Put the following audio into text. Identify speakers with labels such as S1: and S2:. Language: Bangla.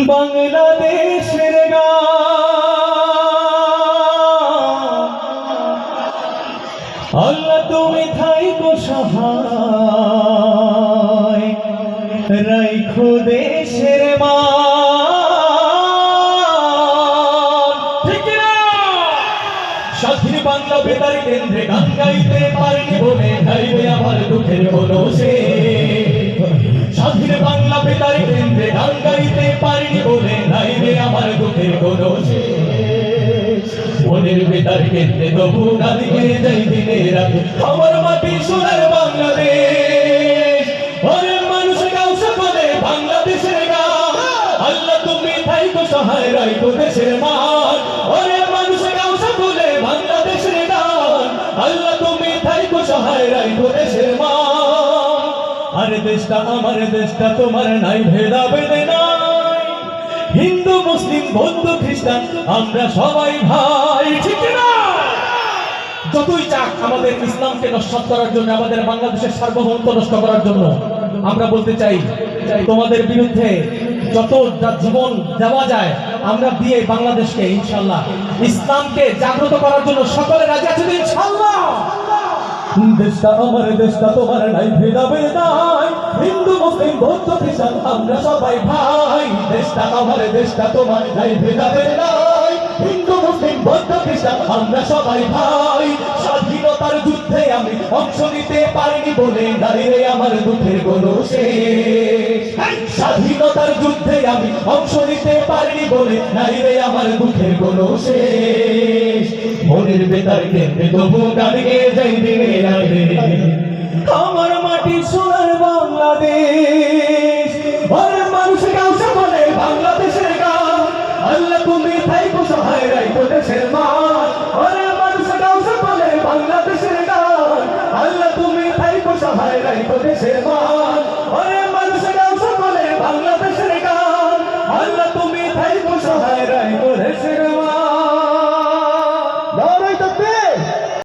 S1: বাংলাদেশের আল্লাহ তুমি থাইকো সহায় রাইখো দেশের স্বাধীন বাংলা বেতার কেন্দ্রে গান গাইতে পারিনি বলে গাইবে আমার দুঃখের কোনো স্বাধীন বাংলা বেতার কেন্দ্রে গান গাইতে পারিনি বলে গাইবে আমার দুঃখের কোনো মনের বেতার কেন্দ্রে তবু গান গেয়ে যাই দিনে রাতে আমার মাটি সোনার বাংলাদেশ ওরে মানুষ গাও সকলে বাংলাদেশের গান আল্লাহ তুমি থাইকো সহায় রাইখো দেশের মান ওরে মানুষ গাও সকলে বাংলাদেশের গান আল্লাহ তুমি থাইকো সহায় রাইখো দেশের মান আরে দেশটা আমার দেশটা তোমার নাই ভেদাভেদে নাই হিন্দু মুসলিম বৌদ্ধ খ্রিস্টান আমরা সবাই ভাই ঠিক না যতই চাক আমাদের ইসলামকে নষ্ট করার জন্য আমাদের বাংলাদেশের সার্বভৌমত্ব নষ্ট করার জন্য আমরা বলতে চাই তোমাদের বিরুদ্ধে যত জীবন দেওয়া যায় আমরা দিয়ে বাংলাদেশকে ইনশাআল্লাহ ইসলামকে জাগ্রত করার জন্য সকলে রাজি আছেন ইনশাআল্লাহ দেশটা আমার দেশটা তোমার নাই ভেদাভেদ নাই হিন্দু মুসলিম বৌদ্ধ খ্রিস্টান আমরা সবাই ভাই দেশটা আমার দেশটা তোমার নাই ভেদাভেদ নাই হিন্দু মুসলিম বৌদ্ধ খ্রিস্টান আমরা সবাই ভাই স্বাধীনতার যুদ্ধে আমি অংশ নিতে পারিনি বলে দাঁড়িয়ে আমার দুঃখের কোনো শেষ স্বাধীনতার যুদ্ধে আমি অংশ নিতে পারিনি বলে দাঁড়িয়ে আমার দুঃখের কোনো শেষ মনের বেতার কেন্দ্রে তবু গান গেয়ে যাই দিনে রাতে আমার মাটি সোনার বাংলাদেশ ওরে মানুষ গাও সকলে বাংলাদেশের গান আল্লাহ তুমি থাইকো সহায় রাইখো দেশের মান ওরে মানুষ গাও সকলে বাংলাদেশের গান আল্লাহ তুমি থাইকো সহায় রাইখো দেশের মান ওরে মানুষ গাও সকলে বাংলাদেশের গান আল্লাহ তুমি থাইকো সহায় রাইখো দেশের